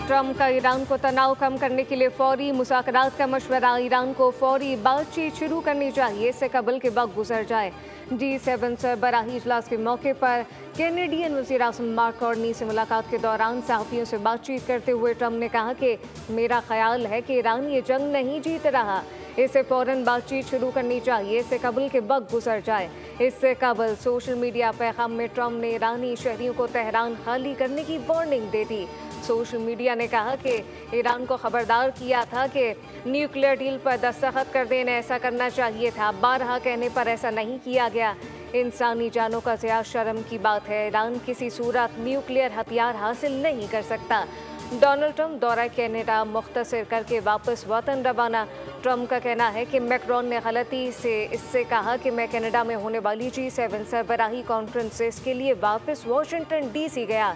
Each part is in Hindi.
ट्रंप का ईरान को तनाव कम करने के लिए फौरी मुज़ाकरात का मशवरा। ईरान को फौरी बातचीत शुरू करनी चाहिए, इससे कबल के वक्त गुजर जाए। G7 सरबराही इजलास के मौके पर कैनेडियन वज़ीर आज़म मार्क कार्नी से मुलाकात के दौरान सहाफ़ियों से बातचीत करते हुए ट्रंप ने कहा कि मेरा ख्याल है कि ईरान ये जंग नहीं जीत रहा, इसे फ़ौरन बातचीत शुरू करनी चाहिए, इससे कबल के वक्त गुजर जाए। इससे कबल सोशल मीडिया पैगाम में ट्रंप ने ईरानी शहरियों को तेहरान खाली करने की वार्निंग दे दी। सोशल मीडिया ने कहा कि ईरान को खबरदार किया था कि न्यूक्लियर डील पर दस्तखत कर देने ऐसा करना चाहिए था, बारहा कहने पर ऐसा नहीं किया गया। इंसानी जानों का ज़िया शर्म की बात है, ईरान किसी सूरत न्यूक्लियर हथियार हासिल नहीं कर सकता। डोनाल्ड ट्रंप दौरा कनाडा मुख्तसर करके वापस वतन रवाना। ट्रंप का कहना है कि मैक्रोन ने गलती से इससे कहा कि मैं कनाडा में होने वाली G7 सरबराही कॉन्फ्रेंस के लिए वापस वाशिंगटन DC गया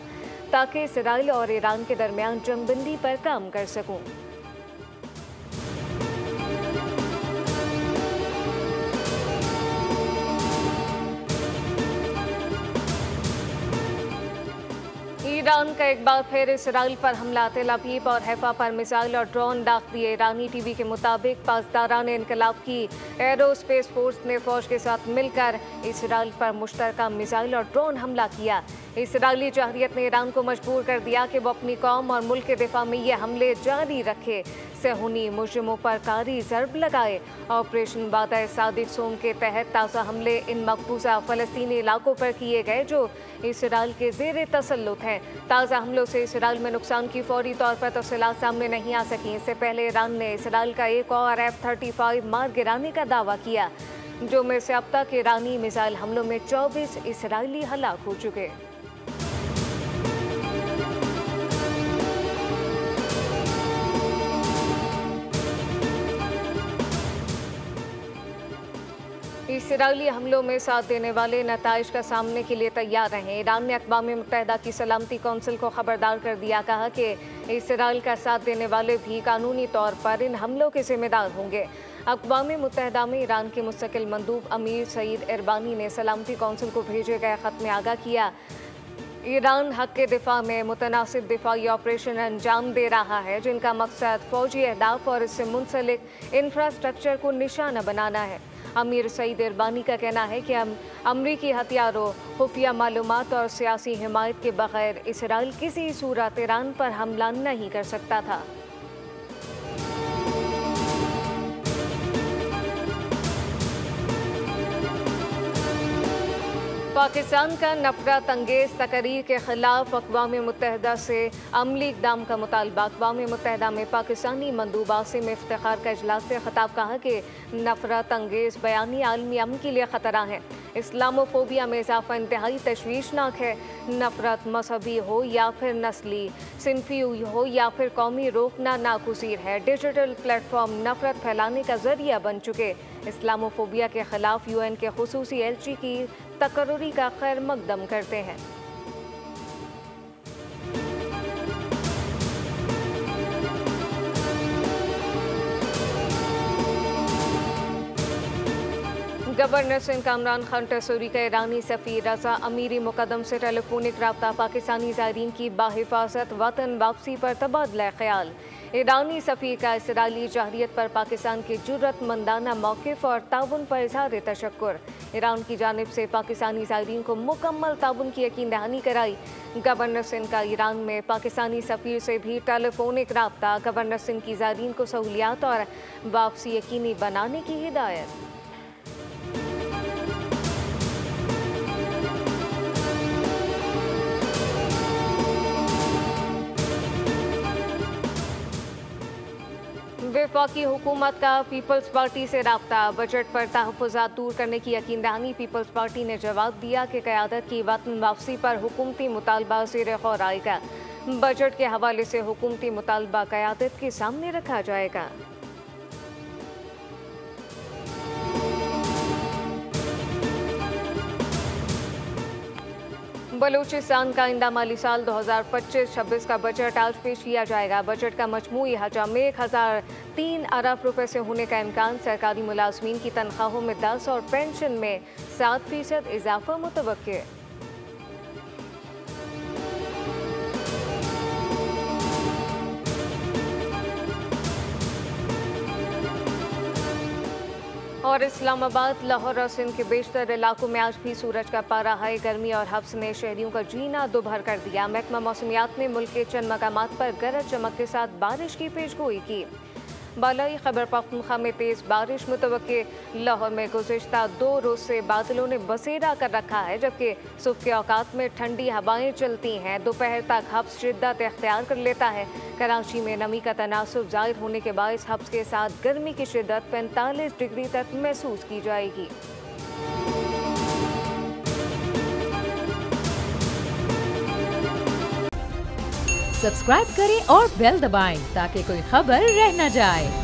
ताकि इसराइल और ईरान के दरमियान जंगबंदी पर काम कर सकूं। ईरान का एक बार फिर इसराइल पर हमला। तेल अवीव और हैफा पर मिसाइल और ड्रोन दाग दिए। ईरानी टीवी के मुताबिक पासदारान इनकलाब की एरोस्पेस फोर्स ने फौज के साथ मिलकर इसराइल पर मुश्तरका मिसाइल और ड्रोन हमला किया। इसराइली जहरियत ने ईरान को मजबूर कर दिया कि वो अपनी कौम और मुल्क के दिफा में ये हमले जारी रखे, सेहूनी मुजरिमों पर कारी ज़रब लगाए। ऑपरेशन वादा सादिक सोम के तहत ताज़ा हमले इन मकबूजा फ़लस्तीनी इलाकों पर किए गए जो इसराइल के ज़ेर तसल्लुत हैं। ताज़ा हमलों से इसराइल में नुकसान की फौरी तौर पर तफसीलात सामने नहीं आ सकी। इससे पहले ईरान ने इसराइल का एक और F-35 मार गिराने का दावा किया, जो में से अब तक ईरानी मिसाइल हमलों में 24 इसराइली हलाक हो चुके। इसराइली हमलों में साथ देने वाले नताइज का सामने के लिए तैयार रहें। ईरान ने अक़वाम मुत्तहिदा की सलामती कौंसिल को खबरदार कर दिया, कहा कि इसराइल का साथ देने वाले भी कानूनी तौर पर इन हमलों के जिम्मेदार होंगे। अक़वाम मुत्तहिदा में ईरान के मुस्तकिल मंदूब अमीर सईद इरबानी ने सलामती कौंसिल को भेजे गए ख़त में आगाह किया, ईरान हक़ के दिफा में मुतनासिब दिफाई ऑपरेशन अंजाम दे रहा है जिनका मकसद फ़ौजी अहदाफ और इससे मुंसलिक इंफ्रास्ट्रक्चर को निशाना बनाना है। अमीर सईद इरबानी का कहना है कि अमरीकी हथियारों, खुफिया मालूमात और सियासी हिमायत के बगैर इसराइल किसी सूरत ईरान पर हमला नहीं कर सकता था। पाकिस्तान का नफरत अंगेज़ तकरीर के खिलाफ अक़वाम मुत्तहिदा से अमली इक़दाम का मुतालबा। अक़वाम मुत्तहिदा में पाकिस्तानी मंदूब आसिम इफ्तिखार का इजलास से खिताब, कहा कि नफरत अंगेज़ बयानी आलमी अमन के लिए ख़तरा है। इस्लामोफोबिया में इजाफा इंतहाई तशवीशनाक है। नफरत मजहबी हो या फिर नस्ली, सिनफी हो या फिर कौमी, रोकना नागुज़ीर है। डिजिटल प्लेटफॉर्म नफरत फैलाने का जरिया बन चुके। इस्लामोफोबिया के खिलाफ UN के खुसूसी एलची की तकर्री का खैर मकदम करते हैं। गवर्नर सिंध कामरान खान टसूरी का ईरानी सफ़ीर रज़ा अमीरी मुकदम से टेलीफोनिक रब्ता। पाकिस्तानी ज़ायरीन की बाहिफाजत वतन वापसी पर तबादला ख्याल। ईरानी सफ़ीर का इसराइली जहरियत पर पाकिस्तान के जुर्रतमंदाना मौक़िफ़ और ताउन पर इज़हार तशक्कुर। ईरान की जानिब से पाकिस्तानी ज़ायरीन को मुकम्मल ताउन की यकीन दहानी कराई। गवर्नर सिंध का ईरान में पाकिस्तानी सफ़ीर से भी टेलीफोनिक रब्ता। गवर्नर सिंध की ज़ायरीन को सहूलियात और वापसी यकीनी बनाने की हिदायत। वफाकी हुकूमत का पीपल्स पार्टी से राब्ता। बजट पर तहफ़्फ़ुज़ात दूर करने की यकीन दहानी। पीपल्स पार्टी ने जवाब दिया कि क़यादत की वतन वापसी पर हुकूमती मुतालबा ज़ेर गौर आएगा। बजट के हवाले से हुकूमती मुतालबा क़यादत के सामने रखा जाएगा। बलूचिस्तान का आइंदा माली साल 2025-26 का बजट आज पेश किया जाएगा। बजट का मजमूई हजम 1003 अरब रुपए से होने का इम्कान। सरकारी मुलाजमीन की तनख्वाहों में 10 और पेंशन में 7% इजाफा मुतवक्के। और इस्लामाबाद, लाहौर और सिंध के बेशतर इलाकों में आज भी सूरज का पारा हाई गर्मी और हब्स ने शहरियों का जीना दुभर कर दिया। महकमा मौसमियात ने मुल्क के चंद मकामात पर गरज चमक के साथ बारिश की पेशगोई की। बालाई खैबर पख्तूनख्वा में तेज़ बारिश मुतवक्के। लाहौर में गुज़िश्ता 2 रोज़ से बादलों ने बसेरा कर रखा है, जबकि सुबह के औकात में ठंडी हवाएं चलती हैं। दोपहर तक हब्स शिद्दत इख्तियार कर लेता है। कराची में नमी का तनासुब ज़ाहिर होने के बायस हब्स के साथ गर्मी की शिद्दत 45 डिग्री तक महसूस की जाएगी। सब्सक्राइब करें और बेल दबाएं ताकि कोई खबर रह न जाए।